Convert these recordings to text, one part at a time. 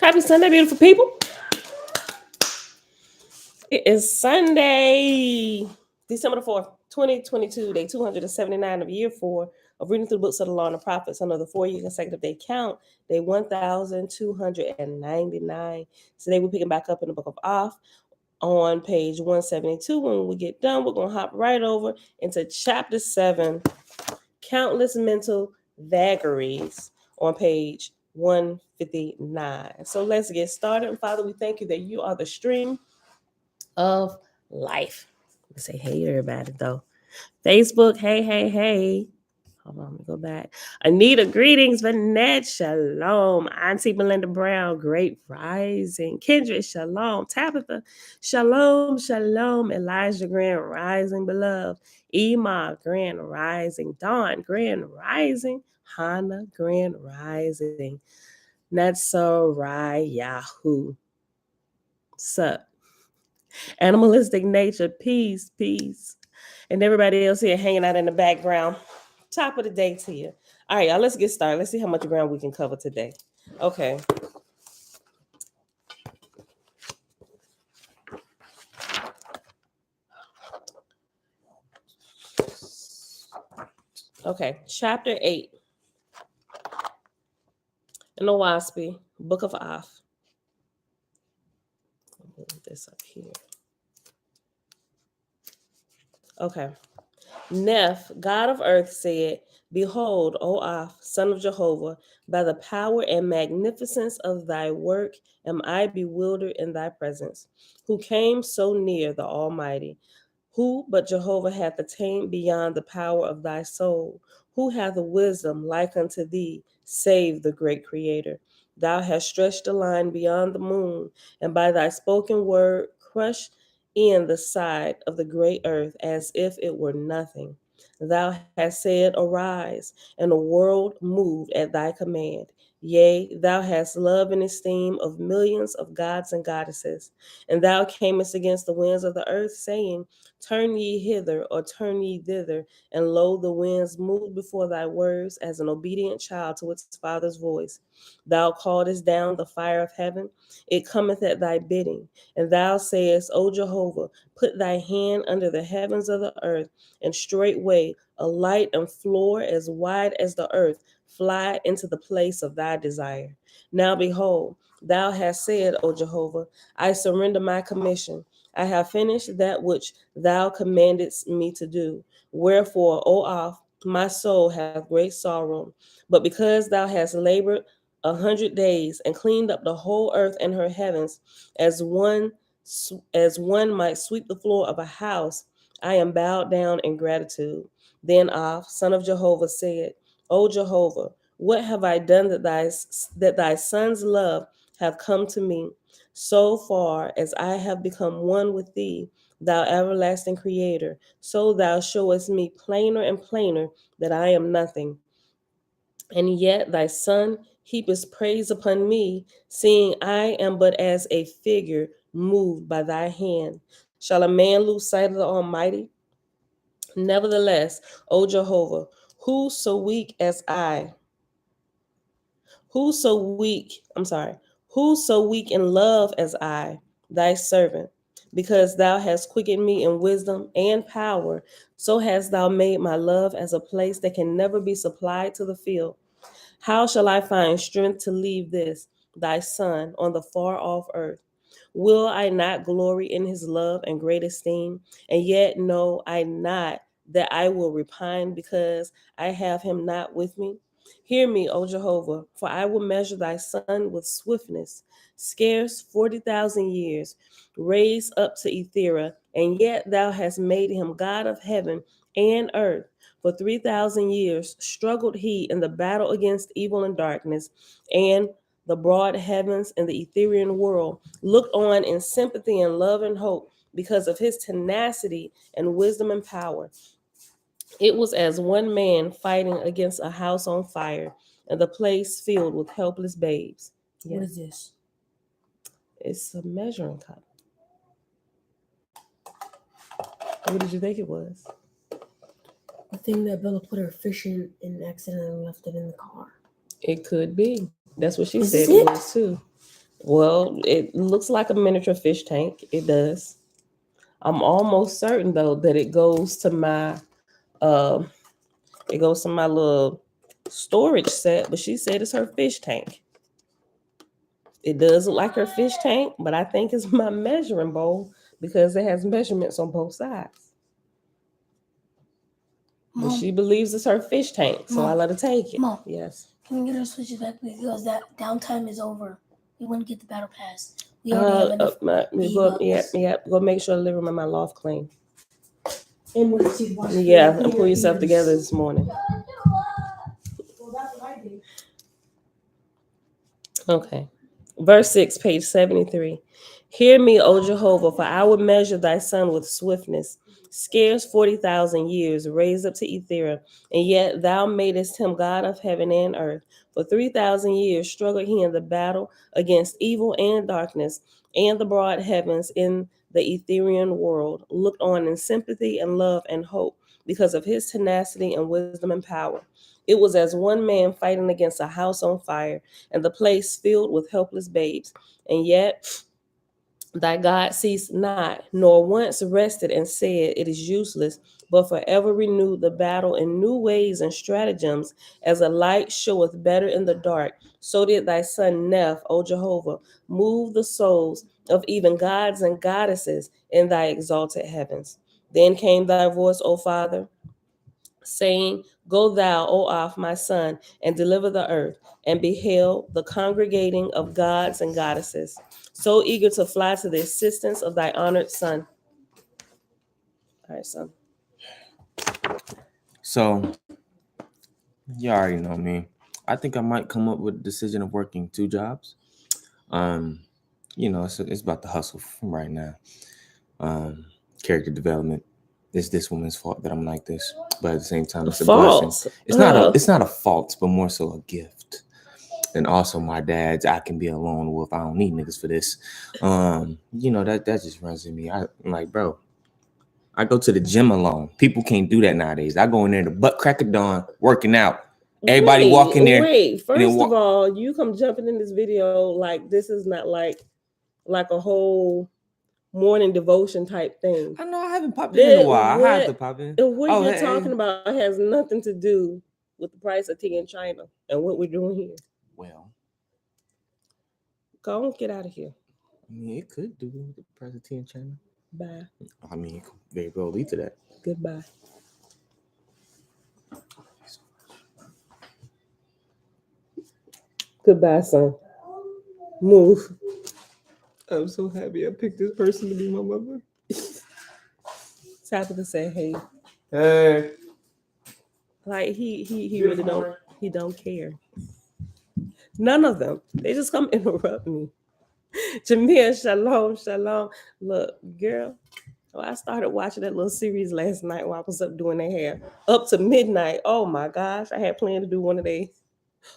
Happy Sunday, beautiful people. It is Sunday, December the 4th, 2022, day 279 of year 4 of reading through the books of the law and the prophets under the 4-year consecutive day count, day 1299. Today we're picking back up in the book of Oahspe on page 172. When we get done, we're going to hop right over into chapter 7, Countless Mental Vagaries, on page 159. So let's get started. And Father, we thank you that you are the stream of life. Say hey everybody though. Facebook, hey. Hold on, let me go back. Anita, greetings. Vanette, shalom. Auntie Melinda Brown, great rising. Kendra, shalom. Tabitha, shalom. Elijah, grand rising, beloved. Ema, grand rising. Dawn, grand rising. Hannah, grand rising. Natso, Yahoo. Sup? Animalistic nature, peace. And everybody else here hanging out in the background. Top of the day to you. All right, y'all, let's get started. Let's see how much ground we can cover today. Okay. Okay, chapter 8 in Oahspe, book of Oahspe. Move this up here. Okay. Neph, God of earth, said, Behold, O Oahspe, son of Jehovah, by the power and magnificence of thy work am I bewildered in thy presence, who came so near the Almighty. Who but Jehovah hath attained beyond the power of thy soul? Who hath a wisdom like unto thee, save the great Creator? Thou hast stretched the line beyond the moon, and by thy spoken word crushed in the side of the great earth as if it were nothing. Thou hast said, Arise, and the world moved at thy command. Yea, thou hast love and esteem of millions of gods and goddesses. And thou camest against the winds of the earth, saying, Turn ye hither, or turn ye thither, and lo, the winds moved before thy words as an obedient child to its father's voice. Thou callest down the fire of heaven, it cometh at thy bidding. And thou sayest, O Jehovah, put thy hand under the heavens of the earth, and straightway a light and floor as wide as the earth fly into the place of thy desire. Now behold, thou hast said, O Jehovah, I surrender my commission. I have finished that which thou commandest me to do. Wherefore, O Oahspe, my soul hath great sorrow. But because thou hast labored 100 days and cleaned up the whole earth and her heavens, as one might sweep the floor of a house, I am bowed down in gratitude. Then Oahspe, son of Jehovah, said, O Jehovah, what have I done that thy son's love hath come to me? So far as I have become one with thee, thou everlasting Creator, so thou showest me plainer and plainer that I am nothing. And yet thy son heapest praise upon me, seeing I am but as a figure moved by thy hand. Shall a man lose sight of the Almighty? Nevertheless, O Jehovah, who so weak in love as I, thy servant, because thou hast quickened me in wisdom and power, so hast thou made my love as a place that can never be supplied to the field. How shall I find strength to leave this, thy son, on the far off earth? Will I not glory in his love and great esteem? And yet know I not that I will repine because I have him not with me? Hear me, O Jehovah, for I will measure thy son with swiftness. Scarce 40,000 years, raised up to Ethera, and yet thou hast made him God of heaven and earth. For 3,000 years struggled he in the battle against evil and darkness, and the broad heavens and the Etherian world looked on in sympathy and love and hope because of his tenacity and wisdom and power. It was as one man fighting against a house on fire and the place filled with helpless babes. Yes. What is this? It's a measuring cup. What did you think it was? The thing that Bella put her fish in and accidentally left it in the car. It could be. That's what she Is said it was too. Well, it looks like a miniature fish tank. It does. I'm almost certain though that um it goes to my little storage set, but she said it's her fish tank. It does look like her fish tank, but I think it's my measuring bowl because it has measurements on both sides. But Mom, she believes it's her fish tank, so I Mom, let her take it. Mom, Yes. can we get our switches back because that downtime is over? We want to get the battle pass. We already have enough Go, V-Bucks. yeah. Go make sure the living room and my loft clean. And we need to wash Yeah, clean and pull your yourself ears. together this morning. Well, that's what I did. Okay. Verse 6, page 73. Hear me, O Jehovah, for I will measure thy son with swiftness. Scarce 40,000 years raised up to Ethera, and yet thou madest him God of heaven and earth. For 3,000 years struggled he in the battle against evil and darkness, and the broad heavens in the Etherian world looked on in sympathy and love and hope because of his tenacity and wisdom and power. It was as one man fighting against a house on fire and the place filled with helpless babes. And yet thy God ceased not, nor once rested and said, it is useless, but forever renewed the battle in new ways and stratagems, as a light showeth better in the dark. So did thy son Neph, O Jehovah, move the souls of even gods and goddesses in thy exalted heavens. Then came thy voice, O Father, saying, go thou, O Oahspe, my son, and deliver the earth, and beheld the congregating of gods and goddesses, so eager to fly to the assistance of thy honored son. All right, son. So you already know me. I think I might come up with a decision of working 2 jobs. It's about the hustle from right now. Character development. It's this woman's fault that I'm like this, but at the same time, it's a blessing. False. It's not a fault, but more so a gift. And also my dad's I can be a lone wolf. I don't need niggas for this. That just runs in me. I'm like, bro, I go to the gym alone. People can't do that nowadays. I go in there the butt crack of dawn working out. Everybody walk in there. Wait. and then First of all, you come jumping in this video like this is not like a whole morning devotion type thing. I know I haven't popped in a while. I had to pop in. What you're talking about has nothing to do with the price of tea in China and what we're doing here. Well, go on, get out of here. I mean, it could do with the price of tea in China. Bye. I mean, it could very well lead to that. Goodbye. Goodbye, son. Move. I'm so happy I picked this person to be my mother. It's happy to say, hey. Hey. Like he really don't care. None of them. They just come interrupt me. Jamia, shalom. Look, girl. I started watching that little series last night while I was up doing their hair. Up to midnight. Oh my gosh. I had planned to do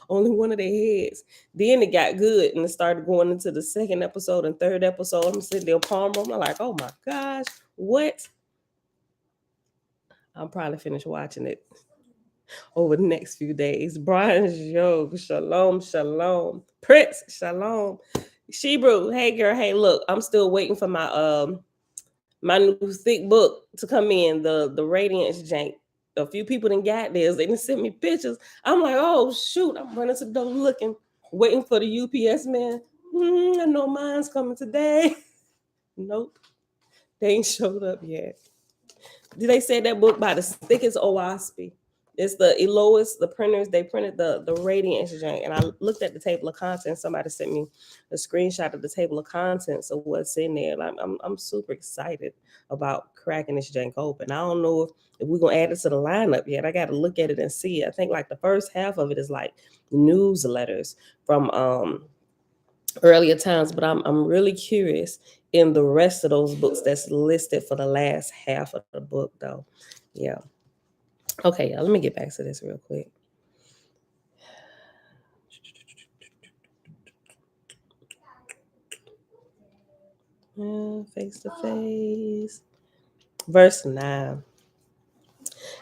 only one of their heads. Then it got good and it started going into the second episode and third episode. I'm sitting there palm room. I'm like, oh my gosh, what? I'll probably finish watching it over the next few days. Brian's Yoke, shalom. Prince, shalom. Shebrew, hey girl, hey, look, I'm still waiting for my new thick book to come in, the Radiance jank. A few people done got theirs. They didn't send me pictures. I'm like, oh shoot, I'm running to the door looking, waiting for the UPS man. I know mine's coming today. Nope, they ain't showed up yet. Did they say that book by the thickest Oahspe? It's the Elois, the printers, they printed the Radiance jank. And I looked at the table of contents. Somebody sent me a screenshot of the table of contents of what's in there. And I'm super excited about cracking this jank open. I don't know if we're gonna add it to the lineup yet. I gotta look at it and see. I think like the first half of it is like newsletters from earlier times, but I'm really curious in the rest of those books that's listed for the last half of the book though. Yeah. Okay, y'all, let me get back to this real quick. Face to face. Verse 9.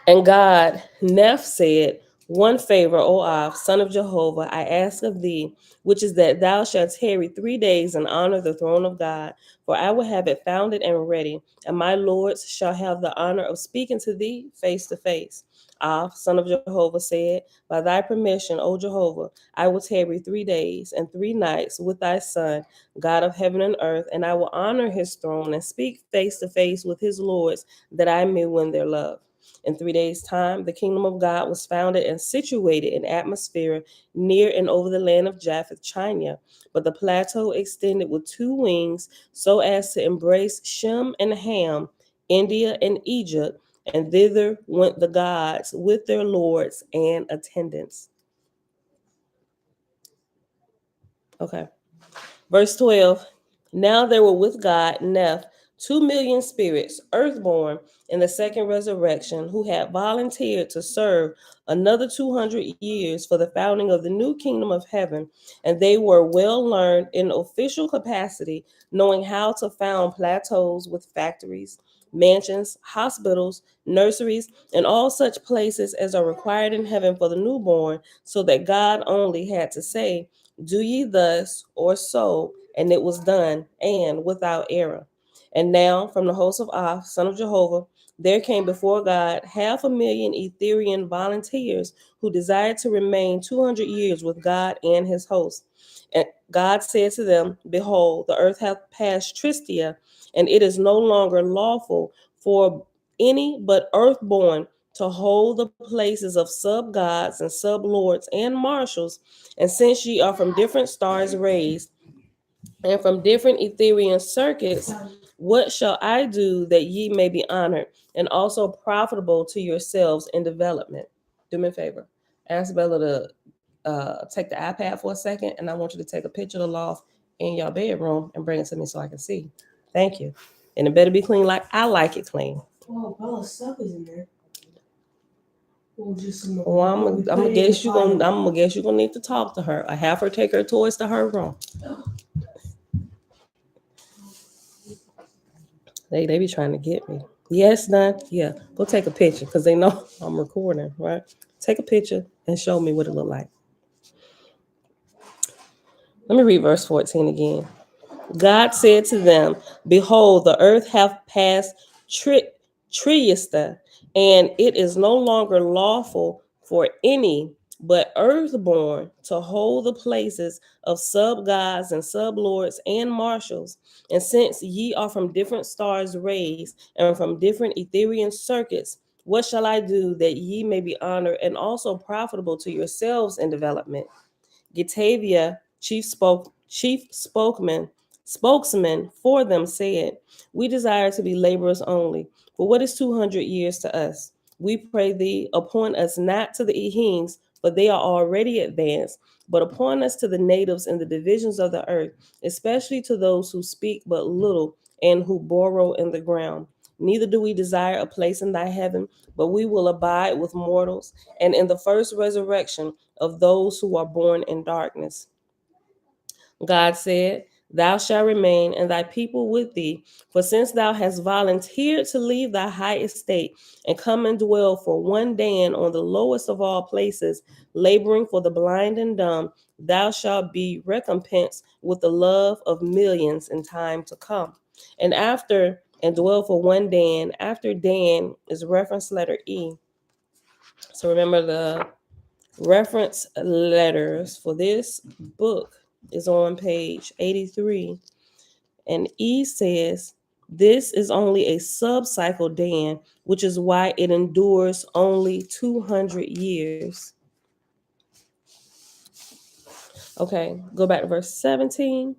And God, Neph said, One favor, O Oahspe, son of Jehovah, I ask of thee, which is that thou shalt tarry 3 days and honor the throne of God, for I will have it founded and ready, and my lords shall have the honor of speaking to thee face to face. Oahspe, son of Jehovah, said, by thy permission, O Jehovah, I will tarry 3 days and 3 nights with thy son, God of heaven and earth, and I will honor his throne and speak face to face with his lords, that I may win their love. In 3 days' time, the kingdom of God was founded and situated in atmosphere near and over the land of Japheth, China. But the plateau extended with 2 wings so as to embrace Shem and Ham, India and Egypt, and thither went the gods with their lords and attendants. Okay. Verse 12. Now there were with God, Neph, 2 million spirits, earthborn, in the second resurrection, who had volunteered to serve another 200 years for the founding of the new kingdom of heaven. And they were well learned in official capacity, knowing how to found plateaus with factories, mansions, hospitals, nurseries, and all such places as are required in heaven for the newborn, so that God only had to say, do ye thus or so, and it was done, and without error. And now, from the host of Oahspe, son of Jehovah, there came before God 500,000 Etherian volunteers who desired to remain 200 years with God and his host. And God said to them, behold, the earth hath passed Tristia, and it is no longer lawful for any but earthborn to hold the places of sub-gods and sub-lords and marshals. And since ye are from different stars raised, and from different Etherian circuits, what shall I do that ye may be honored and also profitable to yourselves in development? Do me a favor. Ask Bella to take the iPad for a second, and I want you to take a picture of the loft in your bedroom and bring it to me so I can see. Thank you. And it better be clean like I like it clean. Oh, Bella's stuff is in there. Well, I'm gonna guess you're gonna need to talk to her. I have her take her toys to her room. They be trying to get me. Yes, done. Yeah, go take a picture because they know I'm recording, right? Take a picture and show me what it look like. Let me read verse 14 again. God said to them, behold, the earth hath passed Triesta, and it is no longer lawful for any but earthborn to hold the places of sub-gods and sub-lords and marshals. And since ye are from different stars raised and from different Etherian circuits, what shall I do that ye may be honored and also profitable to yourselves in development? Getavia, spokesman for them, said, we desire to be laborers only. For what is 200 years to us? We pray thee, appoint us not to the Ehings, for they are already advanced, but appoint us to the natives in the divisions of the earth, especially to those who speak but little and who burrow in the ground. Neither do we desire a place in thy heaven, but we will abide with mortals, and in the first resurrection of those who are born in darkness. God said, thou shalt remain and thy people with thee, for since thou hast volunteered to leave thy high estate and come and dwell for one day on the lowest of all places, laboring for the blind and dumb, thou shalt be recompensed with the love of millions in time to come. And dwell for one day, after Dan is reference letter E. So remember the reference letters for this book is on page 83. And E says, this is only a sub-cycle, Dan, which is why it endures only 200 years. Okay, go back to verse 17.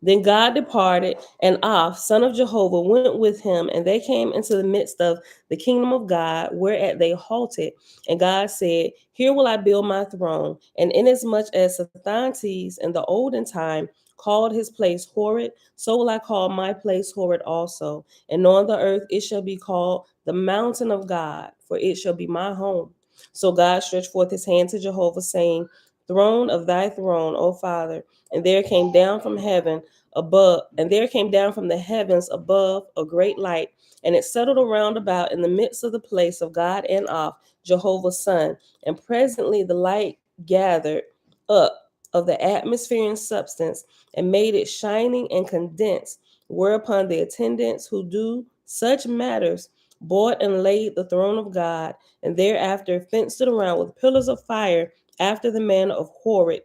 Then God departed, and Oahspe, son of Jehovah, went with him, and they came into the midst of the kingdom of God, whereat they halted. And God said, here will I build my throne. And inasmuch as Sathantes in the olden time called his place Horrid, so will I call my place Horrid also. And on the earth it shall be called the mountain of God, for it shall be my home. So God stretched forth his hand to Jehovah, saying, throne of thy throne, O Father, and there came down from heaven above, and there came down from the heavens above a great light, and it settled around about in the midst of the place of God and of Jehovah's Son. And presently the light gathered up of the atmosphere and substance, and made it shining and condensed, whereupon the attendants who do such matters bought and laid the throne of God, and thereafter fenced it around with pillars of fire after the manner of Horeb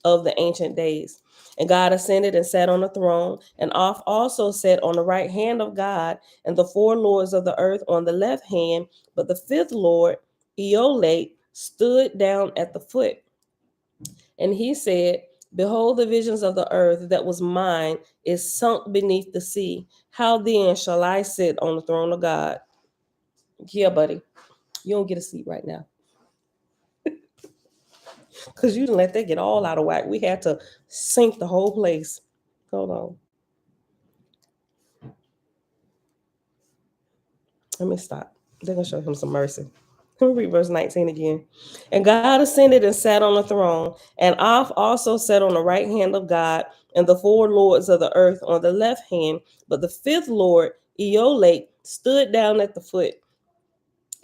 of the ancient days. And God ascended and sat on the throne, and off also sat on the right hand of God, and the four lords of the earth on the left hand, but the fifth Lord, Eolate, stood down at the foot. And he said, Behold, the visions of the earth that was mine is sunk beneath the sea. How then shall I sit on the throne of God? Yeah, buddy, you don't get a seat right now. Because you didn't let that get all out of whack. We had to sink the whole place. Hold on. Let me stop. They're going to show him some mercy. Let me read verse 19 again. And God ascended and sat on the throne, and off also sat on the right hand of God, and the four lords of the earth on the left hand. But the fifth Lord, Eolate, stood down at the foot.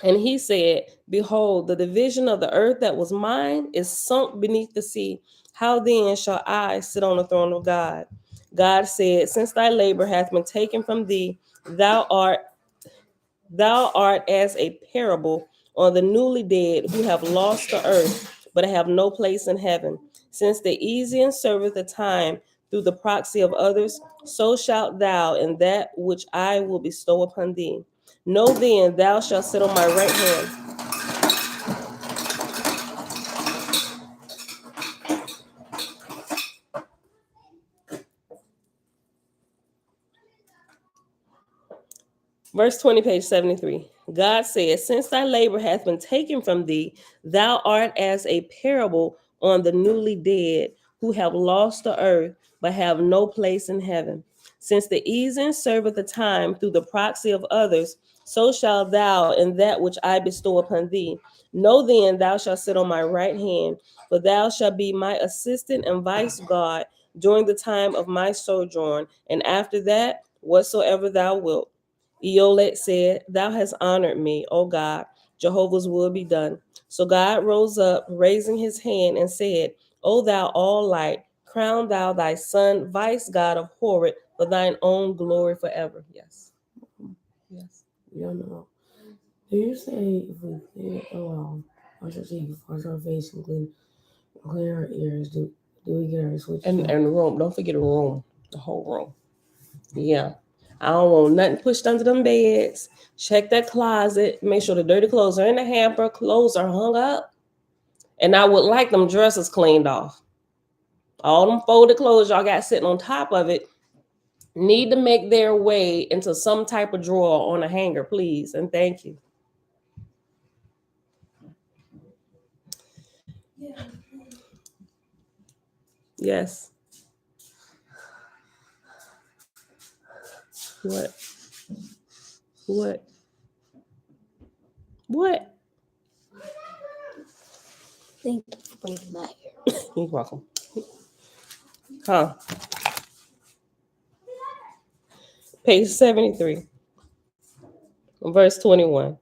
And he said, Behold, the division of the earth that was mine is sunk beneath the sea. How then shall I sit on the throne of God? God said, Since thy labor hath been taken from thee, thou art as a parable on the newly dead who have lost the earth, but have no place in heaven. Since the Ezian serveth the time through the proxy of others, so shalt thou in that which I will bestow upon thee. Know then, thou shalt sit on my right hand. Verse 20, page 73. God said, Since thy labor hath been taken from thee, thou art as a parable on the newly dead who have lost the earth, but have no place in heaven. Since the Ezian serveth the time through the proxy of others, so shalt thou in that which I bestow upon thee. Know then, thou shalt sit on my right hand, for thou shalt be my assistant and vice God during the time of my sojourn, and after that, whatsoever thou wilt. Eolate said, Thou hast honored me, O God, Jehovah's will be done. So God rose up, raising his hand, and said, O thou all light, crown thou thy son, vice God of Horeb, for thine own glory forever. Yes. Yes. We don't know. Do you say if we wash our teeth, wash our face, and clean our ears, do we get our switch? And the room. Don't forget the room. The whole room. Yeah. I don't want nothing pushed under them beds. Check that closet. Make sure the dirty clothes are in the hamper. Clothes are hung up. And I would like them dressers cleaned off. All them folded clothes y'all got sitting on top of it need to make their way into some type of drawer on a hanger, please. And thank you. Yes. What? What? What? Thank you for bringing that here. You're welcome. Huh? Page 73, verse 21.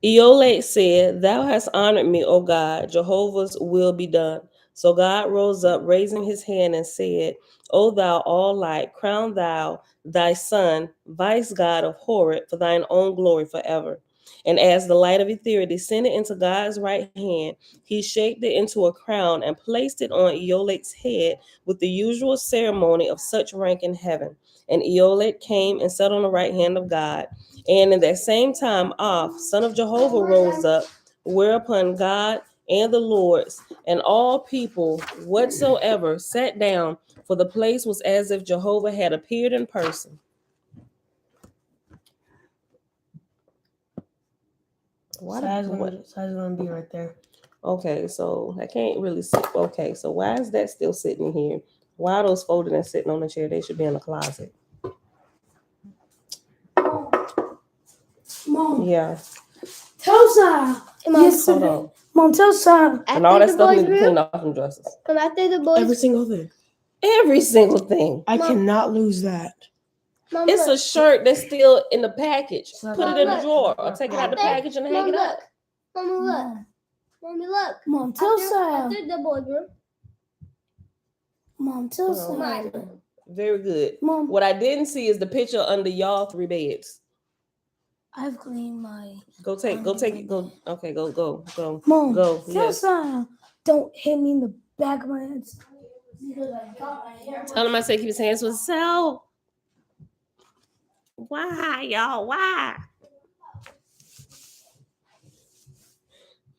Eolate said, Thou hast honored me, O God, Jehovah's will be done. So God rose up, raising his hand, and said, O thou all light, crown thou thy son, vice God of Horeb, for thine own glory forever. And as the light of Ethereum descended into God's right hand, he shaped it into a crown and placed it on Eolate's head with the usual ceremony of such rank in heaven. And Eolate came and sat on the right hand of God. And in that same time, Off, son of Jehovah, rose up, whereupon God and the Lords and all people whatsoever sat down, for the place was as if Jehovah had appeared in person. Size gonna be right there. Okay, so I can't really see. Okay, so why is that still sitting here? Why are those folded and sitting on the chair? They should be in the closet. Mom. Yeah. Tell Sam. Yes, Hold on. Mom, tell Sam. And all that After the stuff boys' needs to be cleaned room. off from dresses. After the boys' Every single thing. Every single thing. I Mom. cannot lose that. Mom, It's a shirt that's still in the package. So Put it in the drawer or take it out the package and hang it up. Mommy, look. Mommy, look. Mom, tell Sam. After the boys' room. Mom, tell Oh, Sam. very good. Mom, What I didn't see is the picture under y'all 3 beds. I've cleaned my. Go take it. Go. Okay, go. Mom, Go. tell Yes. Sam. Don't hit me in the back of my head. Because I got my hair. Tell him I said keep his hands to himself. Why, y'all? Why?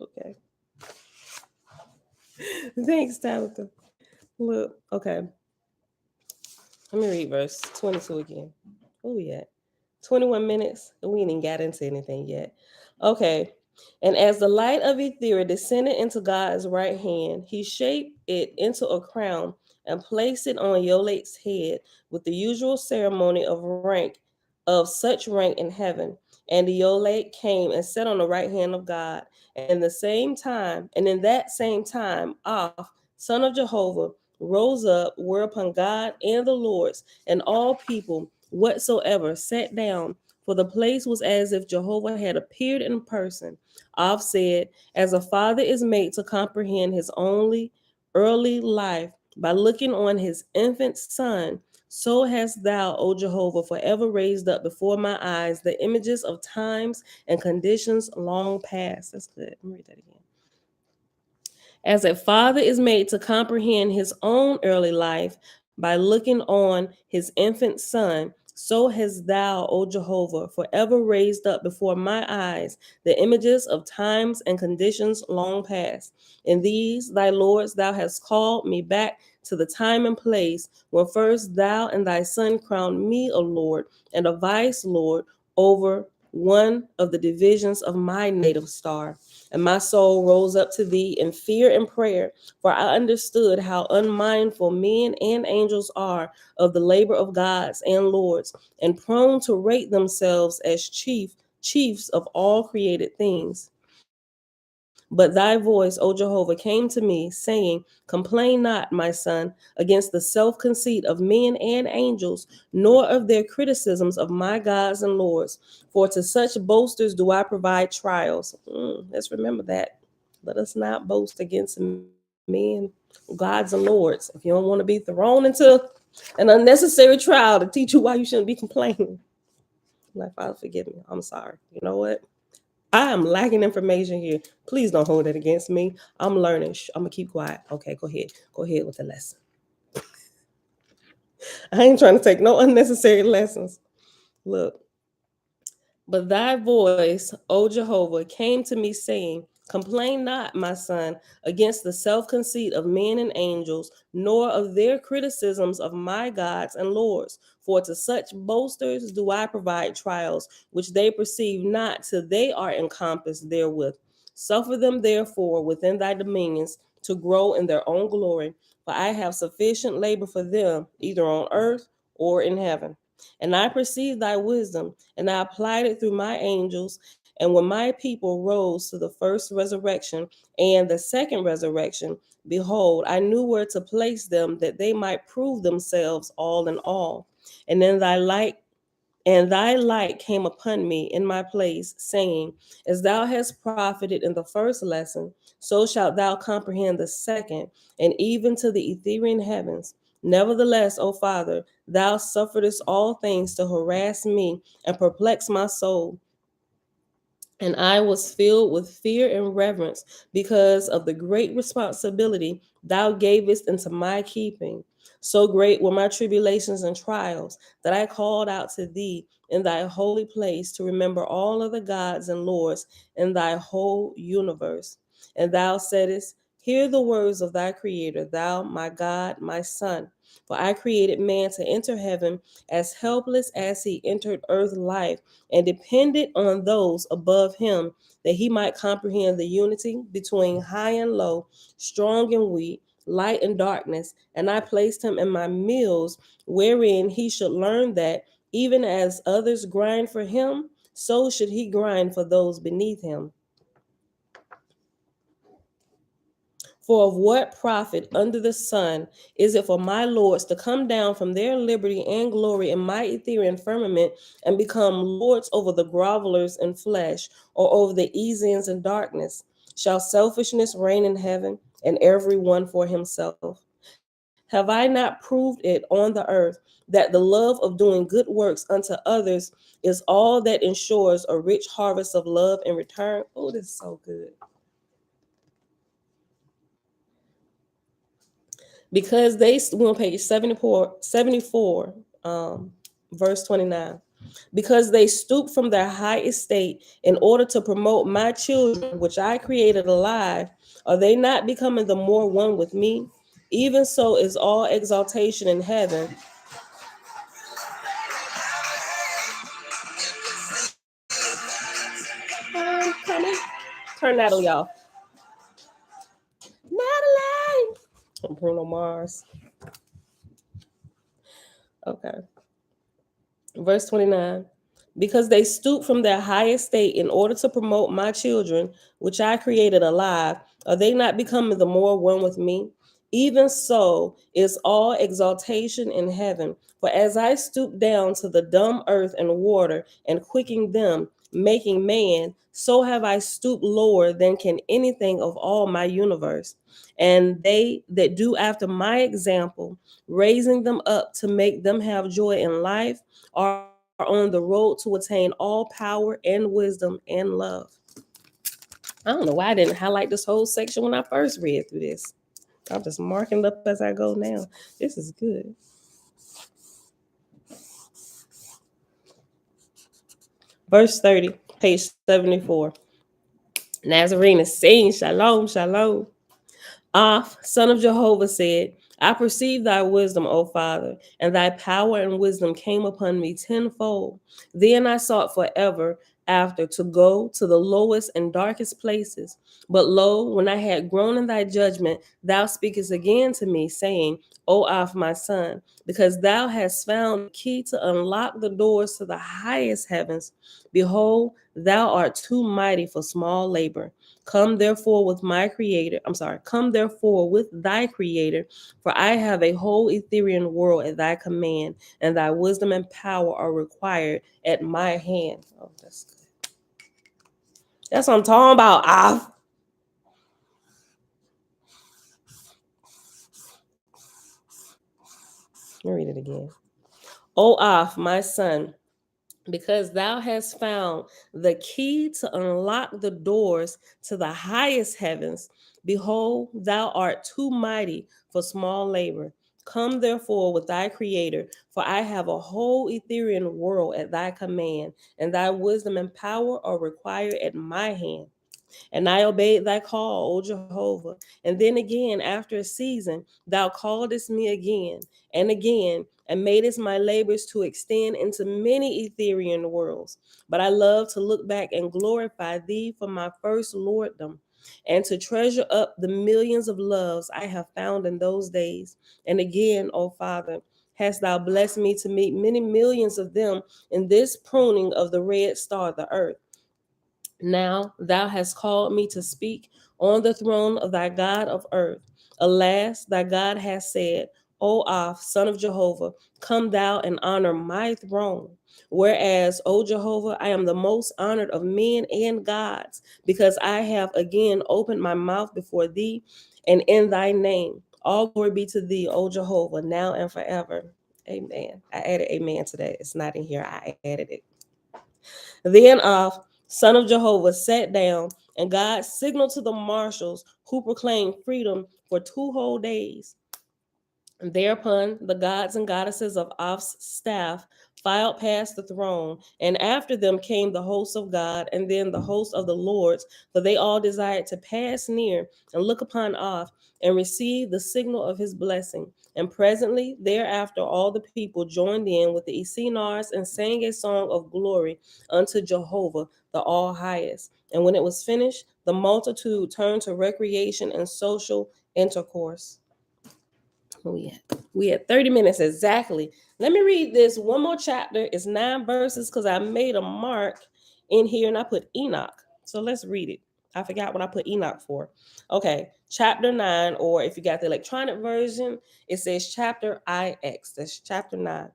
Okay. Thanks, Tabitha. Look, okay. Let me read verse 22 again. Where we at? 21 minutes, and we ain't even got into anything yet. Okay. And as the light of Ethera descended into God's right hand, he shaped it into a crown and placed it on Yolek's head with the usual ceremony of such rank in heaven. And Yolek came and sat on the right hand of God. And in that same time, son of Jehovah, rose up, whereupon God and the Lords and all people whatsoever sat down, for the place was as if Jehovah had appeared in person. Said, as a father is made to comprehend his only early life by looking on his infant son, so hast thou, O Jehovah, forever raised up before my eyes the images of times and conditions long past. That's good. Let me read that again. As a father is made to comprehend his own early life by looking on his infant son, so hast thou, O Jehovah, forever raised up before my eyes the images of times and conditions long past. In these thy lords thou hast called me back to the time and place when first thou and thy son crowned me a lord and a vice lord over one of the divisions of my native star. And my soul rose up to thee in fear and prayer, for I understood how unmindful men and angels are of the labor of gods and lords, and prone to rate themselves as chiefs of all created things. But thy voice, O Jehovah, came to me, saying, complain not, my son, against the self-conceit of men and angels, nor of their criticisms of my gods and lords. For to such boasters do I provide trials. Let's remember that. Let us not boast against men, gods, and lords. If you don't want to be thrown into an unnecessary trial to teach you why you shouldn't be complaining. Like, Father, forgive me. I'm sorry. You know what? I am lacking information here. Please don't hold it against me. I'm learning. I'm going to keep quiet. Okay, go ahead. Go ahead with the lesson. I ain't trying to take no unnecessary lessons. Look. But thy voice, O Jehovah, came to me saying, complain not, my son, against the self-conceit of men and angels, nor of their criticisms of my gods and lords. For to such boasters do I provide trials, which they perceive not till they are encompassed therewith. Suffer them therefore within thy dominions to grow in their own glory, for I have sufficient labor for them, either on earth or in heaven. And I perceived thy wisdom, and I applied it through my angels. And when my people rose to the first resurrection and the second resurrection, behold, I knew where to place them, that they might prove themselves all in all. And then thy light came upon me in my place, saying, as thou hast profited in the first lesson, so shalt thou comprehend the second, and even to the Etherian heavens. Nevertheless, O Father, thou sufferedst all things to harass me and perplex my soul. And I was filled with fear and reverence because of the great responsibility thou gavest into my keeping. So great were my tribulations and trials that I called out to thee in thy holy place to remember all of the gods and lords in thy whole universe. And thou saidest, hear the words of thy creator, thou, my God, my son. For I created man to enter heaven as helpless as he entered earth life, and depended on those above him, that he might comprehend the unity between high and low, strong and weak, light and darkness. And I placed him in my meals, wherein he should learn that even as others grind for him, so should he grind for those beneath him. For of what profit under the sun is it for my lords to come down from their liberty and glory in my ethereal firmament and become lords over the grovelers in flesh or over the easians in darkness? Shall selfishness reign in heaven and every one for himself? Have I not proved it on the earth that the love of doing good works unto others is all that ensures a rich harvest of love in return? Oh, this is so good. Because we're on page 74, verse 29. Because they stoop from their high estate in order to promote my children, which I created alive, are they not becoming the more one with me? Even so is all exaltation in heaven. I'm coming. Turn Natalie off. Natalie! From Bruno Mars. Okay. Verse 29. Because they stoop from their high estate in order to promote my children, which I created alive, are they not becoming the more one with me? Even so is all exaltation in heaven. For as I stoop down to the dumb earth and water and quicking them, making man, so have I stooped lower than can anything of all my universe. And they that do after my example, raising them up to make them have joy in life, are on the road to attain all power and wisdom and love. I don't know why I didn't highlight this whole section when I first read through this. I'm just marking it up as I go now. This is good. Verse 30, page 74. Nazarene is saying, Shalom, Shalom. Son of Jehovah, said, I perceive thy wisdom, O Father, and thy power and wisdom came upon me tenfold. Then I sought forever after to go to the lowest and darkest places. But lo, when I had grown in thy judgment, thou speakest again to me, saying, O my son, because thou hast found the key to unlock the doors to the highest heavens. Behold, thou art too mighty for small labor. Come therefore with my creator. Come therefore with thy creator, for I have a whole ethereal world at thy command, and thy wisdom and power are required at my hand. Oh, that's good. That's what I'm talking about. Let me read it again. O my son, because thou hast found the key to unlock the doors to the highest heavens. Behold, thou art too mighty for small labor. Come therefore with thy creator, for I have a whole ethereal world at thy command, and thy wisdom and power are required at my hand. And I obeyed thy call, O Jehovah. And then again, after a season, thou calledest me again and madest my labors to extend into many ethereal worlds. But I love to look back and glorify thee for my first lorddom, and to treasure up the millions of loves I have found in those days. And again, O Father, hast thou blessed me to meet many millions of them in this pruning of the red star, the earth. Now thou hast called me to speak on the throne of thy God of earth. Alas, thy God has said, O son of Jehovah, come thou and honor my throne. Whereas, O Jehovah, I am the most honored of men and gods, because I have again opened my mouth before thee, and in thy name. All glory be to thee, O Jehovah, now and forever. Amen. I added amen to that. It's not in here. I added it. Then son of Jehovah, sat down, and God signaled to the marshals who proclaimed freedom for 2 whole days. And thereupon the gods and goddesses of Oph's staff filed past the throne, and after them came the hosts of God, and then the hosts of the lords, for they all desired to pass near and look upon Oph and receive the signal of his blessing. And presently thereafter all the people joined in with the Essenars and sang a song of glory unto Jehovah, the All Highest. And when it was finished, the multitude turned to recreation and social intercourse. We had 30 minutes exactly. Let me read this one more chapter. It's 9 verses because I made a mark in here and I put Enoch. So let's read it. I forgot what I put Enoch for. Okay, chapter 9, or if you got the electronic version, it says chapter IX. That's chapter 9.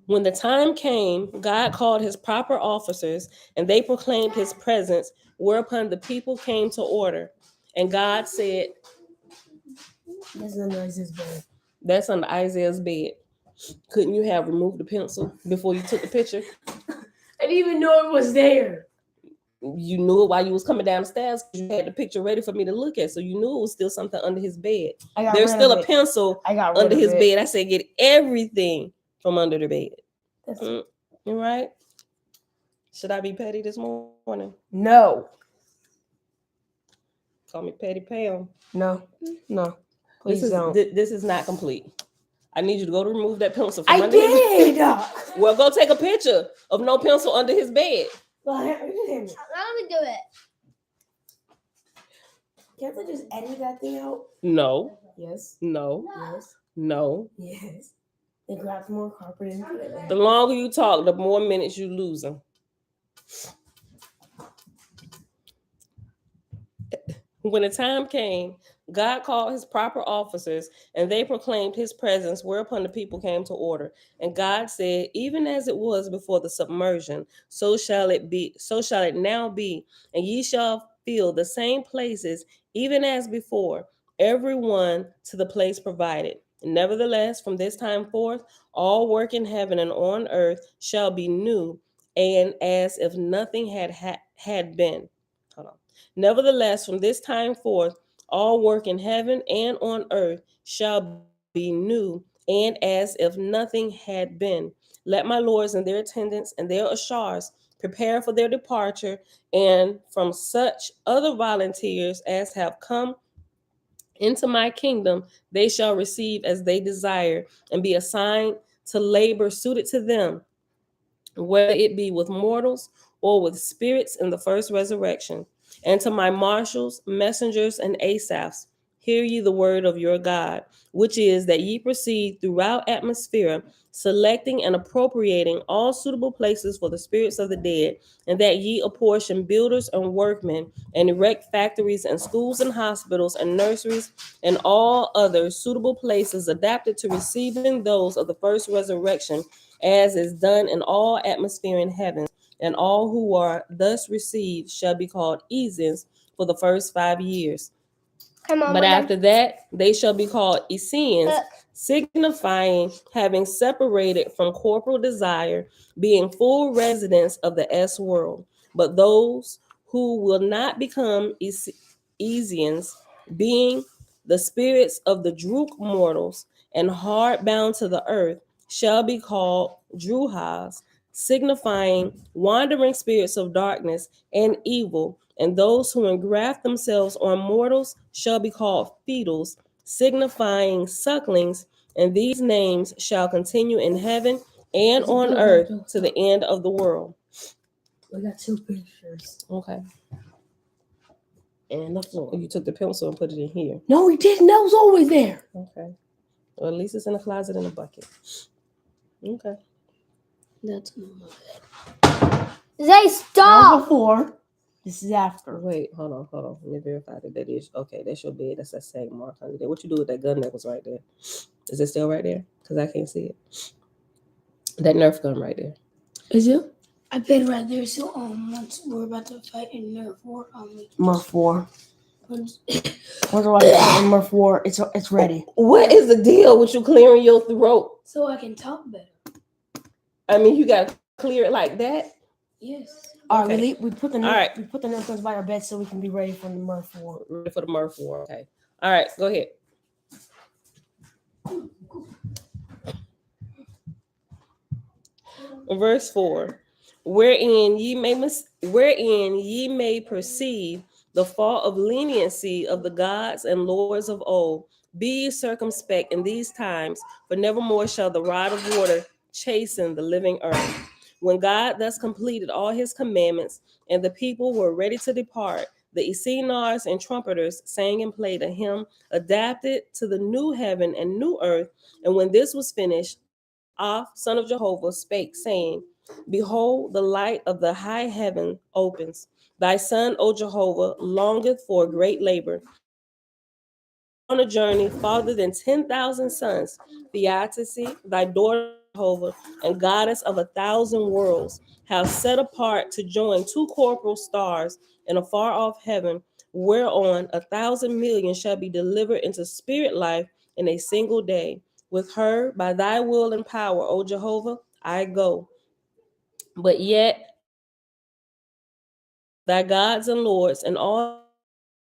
When the time came, God called his proper officers, and they proclaimed his presence, whereupon the people came to order. And God said, That's under Isaiah's bed. that's under Isaiah's bed. Couldn't you have removed the pencil before you took the picture? I didn't even know it was there. You knew it while you was coming down the stairs. You had the picture ready for me to look at, so you knew it was still something under his bed. There's still a pencil under his bed. I said, get everything from under the bed. You right? Should I be petty this morning? No. Call me Petty Pam. No. Please don't. This is not complete. I need you to go to remove that pencil from I under his did. Well, go take a picture of no pencil under his bed. Let me do it. Can't I just edit that thing out? No. Yes. No. Yes. No. Yes. Then grab some more carpet and put it there. The longer you talk, the more minutes you losing. When the time came, God called his proper officers, and they proclaimed his presence, whereupon the people came to order. And God said, even as it was before the submersion, so shall it be, so shall it now be, and ye shall fill the same places, even as before, every one to the place provided. Nevertheless, from this time forth, all work in heaven and on earth shall be new, and as if nothing had been. Hold on. Nevertheless, from this time forth, all work in heaven and on earth shall be new, and as if nothing had been. Let my lords and their attendants and their ushers prepare for their departure, and from such other volunteers as have come into my kingdom, they shall receive as they desire, and be assigned to labor suited to them, whether it be with mortals or with spirits in the first resurrection. And to my marshals, messengers, and Asaphs, hear ye the word of your God, which is that ye proceed throughout atmosphere, selecting and appropriating all suitable places for the spirits of the dead, and that ye apportion builders and workmen, and erect factories and schools and hospitals and nurseries, and all other suitable places adapted to receiving those of the first resurrection, as is done in all atmosphere in heaven. And all who are thus received shall be called Essenes for the first 5 years. But after that, they shall be called Essenes, signifying having separated from corporal desire, being full residents of the S world. But those who will not become Essenes, being the spirits of the Druk mortals and hard bound to the earth, shall be called Druhas, signifying wandering spirits of darkness and evil. And those who engraft themselves on mortals shall be called Fetals, signifying sucklings. And these names shall continue in heaven and on earth to the end of the world. We got 2 pictures. Okay. And the floor. You took the pencil and put it in here. No, we didn't. That was always there. Okay. Well, at least it's in the closet in a bucket. Okay. That's Zay, stop! before. This is after. Wait, hold on. Let me verify that is okay. That's your bed. That's that same mark under there. What you do with that gun that was right there? Is it still right there? Because I can't see it. That Nerf gun right there. Is it? I put it right there. So once we're about to fight in Nerf War, Murph War. Once we're about to fight in Murph War, it's ready. What is the deal with you clearing your throat? so I can talk better. I mean, you got to clear it like that. Yes. All right, Okay. we put the All right. we put the Nerf guns by our bed so we can be ready for the Murph War. Ready for the Murph War. Okay. All right, go ahead. Verse 4. Wherein ye may perceive the fall of leniency of the gods and lords of old. Be ye circumspect in these times, for nevermore shall the rod of water chasten the living earth. When God thus completed all his commandments, and the people were ready to depart, the Essenars and trumpeters sang and played a hymn adapted to the new heaven and new earth. And when this was finished, Oahspe, son of Jehovah, spake, saying, Behold, the light of the high heaven opens. Thy son, O Jehovah, longeth for great labor. On a journey farther than 10,000 sons. Theodicy, thy daughter Jehovah, and goddess of 1,000 worlds, have set apart to join two corporal stars in a far off heaven, whereon 1,000 million shall be delivered into spirit life in a single day. With her, by thy will and power, O Jehovah, I go. But yet, thy gods and lords and all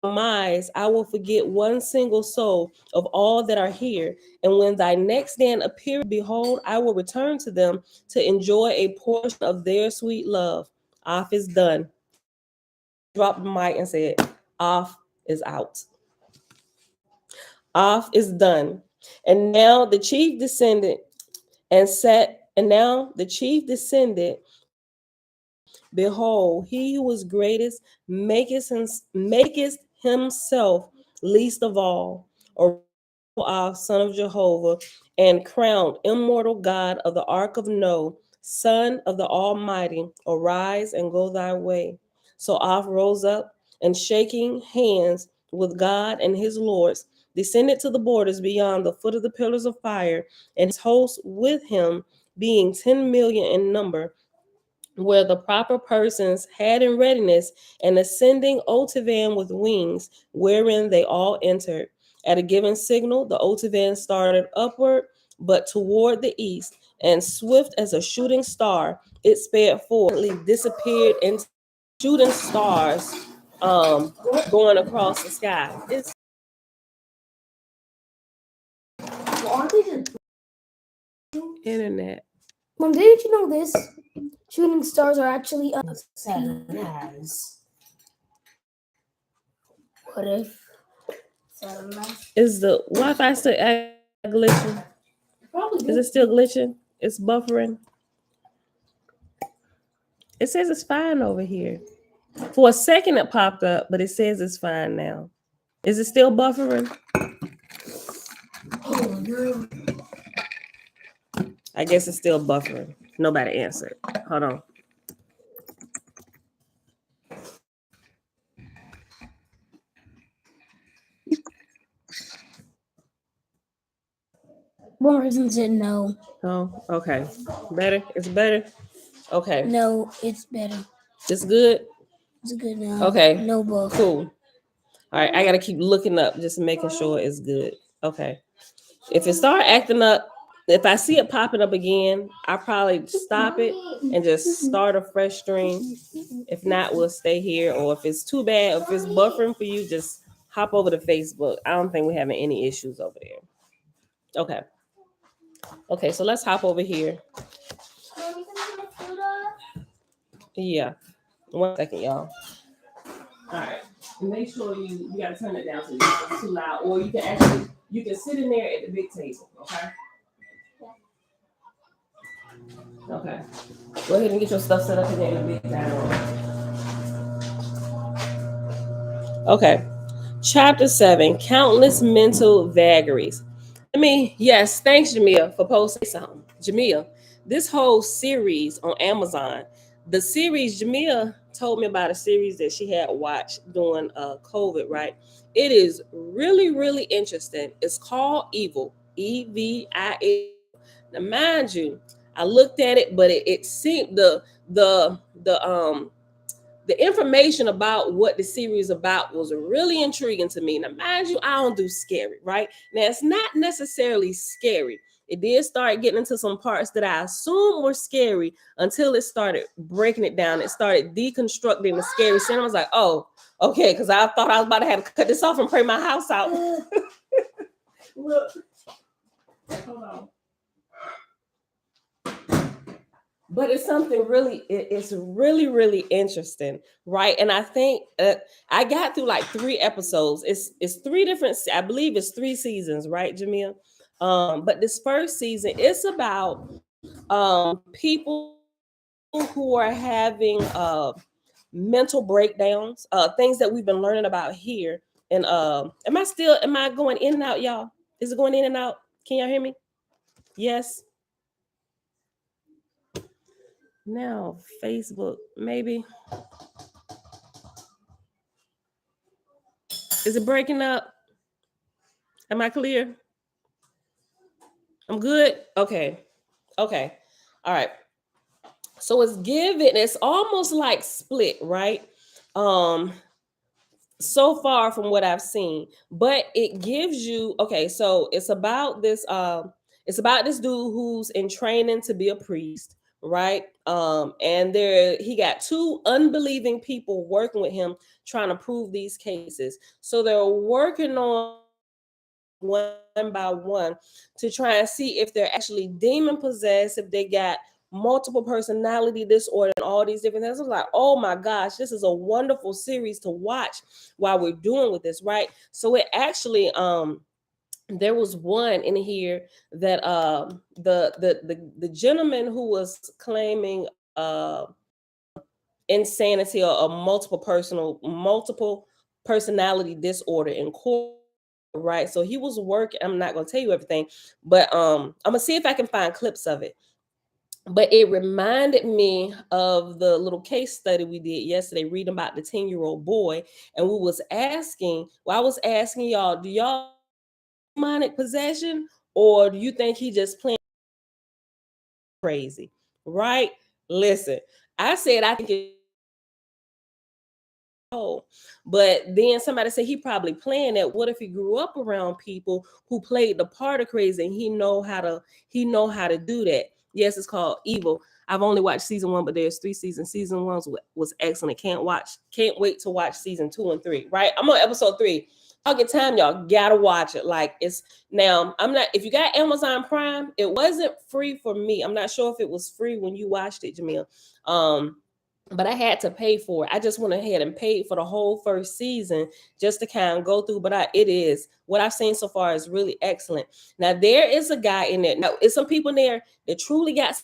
minds, I will forget one single soul of all that are here. And when thy next stand appear, behold, I will return to them to enjoy a portion of their sweet love. Off is done. Dropped the mic and said, off is out. Off is done. And now the chief descended and now the chief descended. Behold, he who is greatest maketh himself least of all, or son of Jehovah, and crowned immortal God of the ark of Noah, son of the Almighty, arise and go thy way. So Off rose up and shaking hands with God and his lords, descended to the borders beyond the foot of the pillars of fire, and his host with him, being 10 million in number, where the proper persons had in readiness an ascending Otavan with wings, wherein they all entered. At a given signal, the Otavan started upward, but toward the east, and swift as a shooting star, it sped forward, disappeared into shooting stars going across the sky. It's Well, aren't they just internet. Mom, didn't you know this? Shooting stars are actually Saturn has. What if Saturn has? Is the Wi-Fi still glitching? Probably Is it still glitching? It's buffering. It says it's fine over here. For a second it popped up, but it says it's fine now. Is it still buffering? Oh no. I guess it's still buffering. Nobody answered. Hold on. One reason said no. Oh, okay. Better? It's better? Okay. No, it's better. It's good? It's good now. Okay. No buff. Cool. All right. I got to keep looking up, just making sure it's good. Okay. If it start acting up, if I see it popping up again, I'll probably stop it and just start a fresh stream. If not, we'll stay here. Or if it's too bad, if it's buffering for you, just hop over to Facebook. I don't think we're having any issues over there. Okay. Okay, so let's hop over here. Yeah. 1 second, y'all. All right. Make sure you gotta turn it down so it's too loud. Or you can sit in there at the big table, okay? Okay. Go ahead and get your stuff set up in there in the big dining room. Okay. Chapter 7, Countless Mental Vagaries. Yes, thanks, Jamia, for posting something. Jamia, this whole series on Amazon, the series, Jamia told me about a series that she had watched during COVID, right? It is really, really interesting. It's called Evil, Evil. Now, mind you, I looked at it, but it seemed the information about what the series about was really intriguing to me. Now, mind you, I don't do scary, right? Now, it's not necessarily scary. It did start getting into some parts that I assumed were scary until it started breaking it down. It started deconstructing the scary scene. I was like, oh, okay, because I thought I was about to have to cut this off and pray my house out. Look. Hold on. But it's something it's really, really interesting, right? And I think I got through like 3 episodes. It's 3 different, I believe it's 3 seasons, right, Jamil? But this first season, it's about people who are having mental breakdowns, things that we've been learning about here. And am I going in and out, y'all? Is it going in and out? Can y'all hear me? Yes. Now, Facebook, maybe. Is it breaking up? Am I clear? I'm good? Okay. Okay. All right. So it's almost like split, right? Um, so far from what I've seen, but it gives you okay. So it's about this dude who's in training to be a priest, right? And he got two unbelieving people working with him trying to prove these cases. So they're working on one by one to try and see if they're actually demon possessed, if they got multiple personality disorder and all these different things. I was like, oh my gosh, this is a wonderful series to watch while we're doing with this, right? So it actually there was one in here that the gentleman who was claiming insanity or a multiple personality disorder in court, right? So he was working. I'm not gonna tell you everything, but I'm gonna see if I can find clips of it. But it reminded me of the little case study we did yesterday, reading about the 10-year-old boy, and we was asking. Well, I was asking y'all, do y'all demonic possession, or do you think he just playing crazy? Right? Listen, I said I think it. Oh, but then somebody said he probably playing that. What if he grew up around people who played the part of crazy and he know how to do that? Yes, it's called Evil. I've only watched season 1, but there's 3 seasons. Season 1 was excellent. Can't wait to watch season 2 and 3. Right, I'm on episode 3. I'll get time, y'all gotta watch it. Like it's now. I'm not. If you got Amazon Prime, it wasn't free for me. I'm not sure if it was free when you watched it, Jamil. But I had to pay for it. I just went ahead and paid for the whole first season just to kind of go through. But it is what I've seen so far is really excellent. Now there is a guy in there. Now it's some people in there that truly got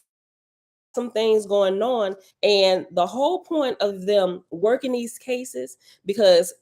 some things going on, and the whole point of them working these cases because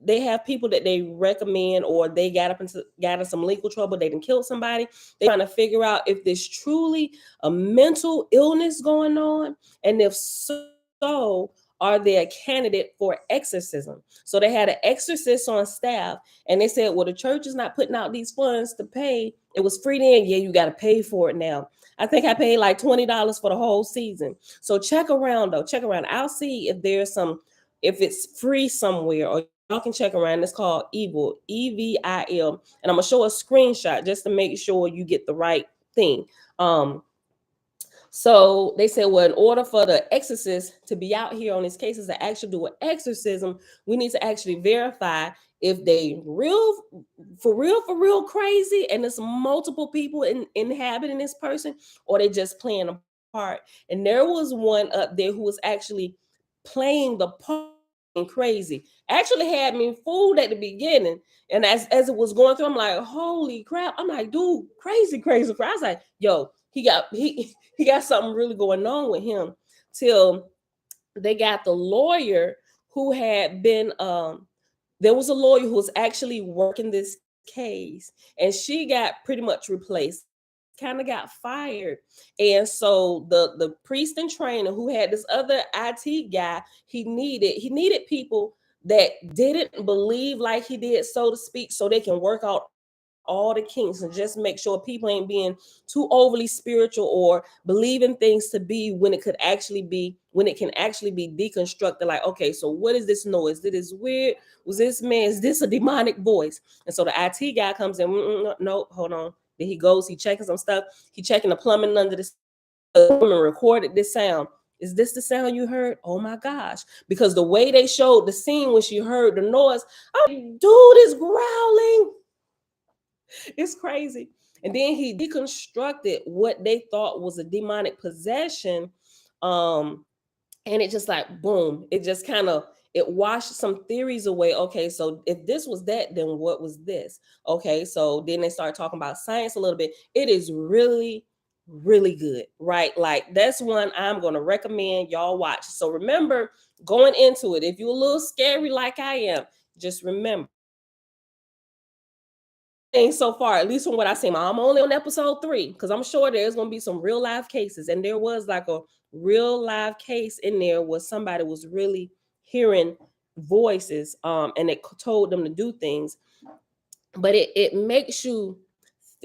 they have people that they recommend, or they got in some legal trouble, they didn't kill somebody. They're trying to figure out if there's truly a mental illness going on, and if so, are they a candidate for exorcism? So they had an exorcist on staff, and they said, well, the church is not putting out these funds to pay. It was free then. Yeah, you got to pay for it now. I think I paid like $20 for the whole season. So check around though. Check around. I'll see if it's free somewhere, or y'all can check around. It's called Evil, Evil, and I'm gonna show a screenshot just to make sure you get the right thing. So they said, well, in order for the exorcist to be out here on these cases to actually do an exorcism, we need to actually verify if they for real crazy, and it's multiple people inhabiting this person, or they just playing a part. And there was one up there who was actually playing the part crazy. Actually had me fooled at the beginning. And as it was going through, I'm like, holy crap. I'm like, dude, crazy. I was like, yo, he got something really going on with him, till they got the lawyer who had been there was a lawyer who was actually working this case, and she got pretty much replaced, kind of got fired. And so the priest and trainer who had this other IT guy, he needed people that didn't believe like he did, so to speak, so they can work out all the kinks and just make sure people ain't being too overly spiritual or believing things to be when it can actually be deconstructed. Like, okay, so what is this noise? Did this weird? Was this man? Is this a demonic voice? And so the IT guy comes in. No, hold on. Then he goes. He checking some stuff. He checking the plumbing under the woman recorded this sound. Is this the sound you heard? Oh my gosh. Because the way they showed the scene when she heard the noise, oh, dude is growling. It's crazy. And then he deconstructed what they thought was a demonic possession. And it just like, boom, it just kind of, it washed some theories away. Okay, so if this was that, then what was this? Okay, so then they start talking about science a little bit. It is really, really good, right? Like that's one I'm going to recommend y'all watch. So remember, going into it, if you're a little scary like I am, just remember, things so far, at least from what I've seen. I'm only on episode 3 because I'm sure there's going to be some real live cases. And there was like a real live case in there where somebody was really hearing voices and it told them to do things. But it makes you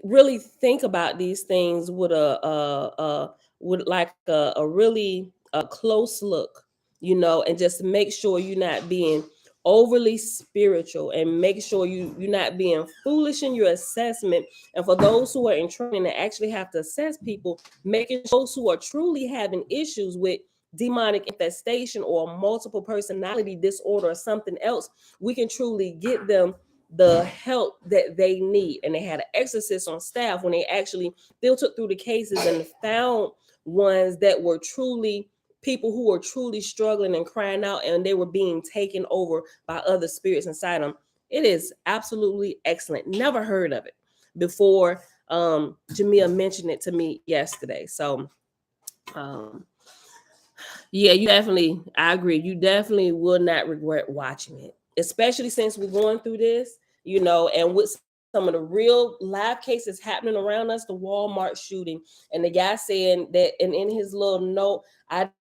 really think about these things with a really close look, and just make sure you're not being overly spiritual, and make sure you're not being foolish in your assessment. And for those who are in training that actually have to assess people, making those who are truly having issues with demonic infestation or multiple personality disorder or something else, we can truly get them the help that they need. And they had an exorcist on staff when they actually filtered through the cases and found ones that were truly people who were truly struggling and crying out, and they were being taken over by other spirits inside them. It is absolutely excellent. Never heard of it before. Jamia mentioned it to me yesterday. So yeah, I agree. You definitely will not regret watching it, especially since we're going through this, and with some of the real live cases happening around us, the Walmart shooting, and the guy saying that, and in his little note, I didn't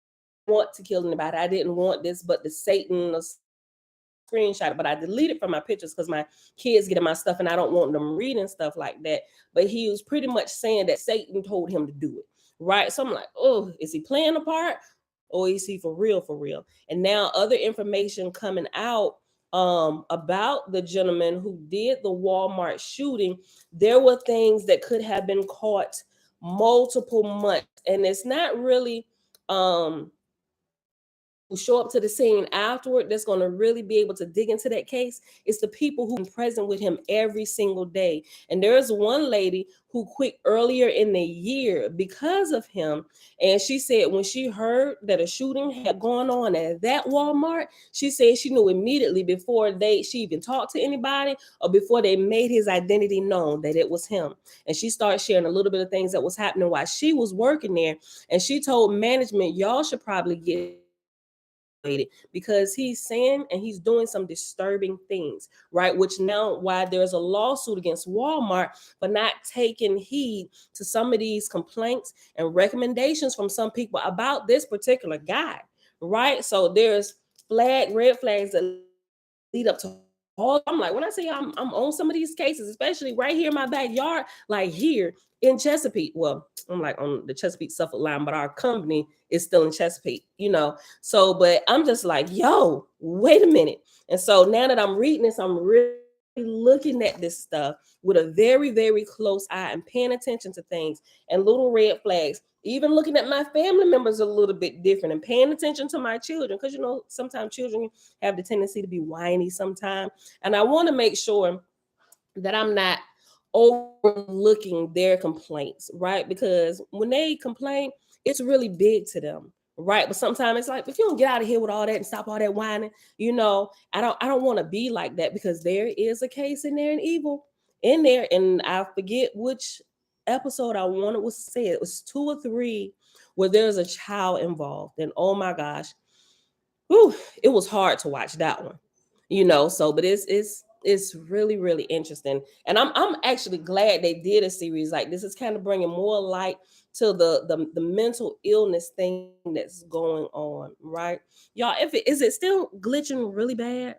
want to kill anybody. I didn't want this, but the Satan screenshot it, but I deleted from my pictures because my kids get in my stuff and I don't want them reading stuff like that. But he was pretty much saying that Satan told him to do it. Right. So I'm like, oh, is he playing a part? Or is he for real, for real? And now other information coming out about the gentleman who did the Walmart shooting. There were things that could have been caught multiple months. And it's not really who show up to the scene afterward that's going to really be able to dig into that case. It's the people who've been present with him every single day. And there's one lady who quit earlier in the year because of him. And she said when she heard that a shooting had gone on at that Walmart, she said she knew immediately before she even talked to anybody or before they made his identity known that it was him. And she started sharing a little bit of things that was happening while she was working there. And she told management, y'all should probably get because he's saying and he's doing some disturbing things, right? Which now why there's a lawsuit against Walmart for not taking heed to some of these complaints and recommendations from some people about this particular guy, right? So there's red flags that lead up to all. I'm like, when I say I'm on some of these cases, especially right here in my backyard, like here in Chesapeake. Well, I'm like on the Chesapeake Suffolk line, but our company is still in Chesapeake, So, but I'm just like, yo, wait a minute. And so now that I'm reading this, I'm really looking at this stuff with a very, very close eye and paying attention to things and little red flags. Even looking at my family members a little bit different and paying attention to my children, because sometimes children have the tendency to be whiny sometimes. And I want to make sure that I'm not overlooking their complaints, right? Because when they complain, it's really big to them, right? But sometimes it's like, if you don't get out of here with all that and stop all that whining, I don't want to be like that, because there is a case in there and evil in there. And I forget which episode I wanted was said. It was 2 or 3 where there's a child involved. And oh my gosh, whew, it was hard to watch that one, so, but it's really, really interesting. And I'm actually glad they did a series like this. It's kind of bringing more light to the mental illness thing that's going on, right? Y'all, is it still glitching really bad?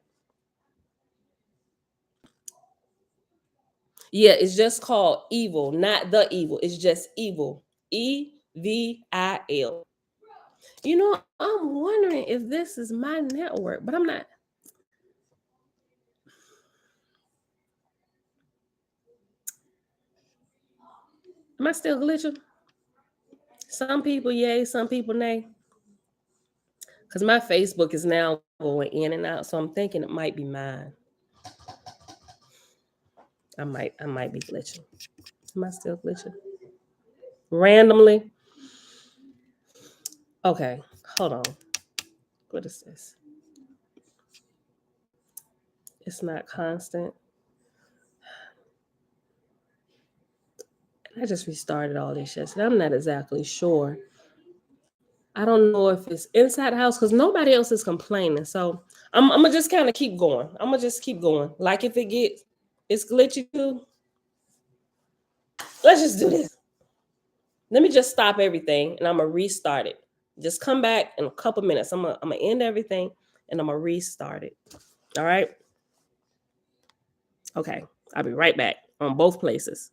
Yeah, it's just called Evil, not The Evil. It's just Evil. EVIL. I'm wondering if this is my network, but I'm not. Am I still glitching? Some people yay, some people nay. Because my Facebook is now going in and out, so I'm thinking it might be mine. I might be glitching. Am I still glitching? Randomly? Okay, hold on. What is this? It's not constant. I just restarted all this shit. So I'm not exactly sure. I don't know if it's inside the house because nobody else is complaining. So I'm gonna just kind of keep going. I'm gonna just keep going. Like if it's glitchy too, Let's just do this. Let me just stop everything and I'm gonna restart it. Just come back in a couple minutes. I'm gonna end everything and I'm gonna restart it. All right. Okay. I'll be right back on both places.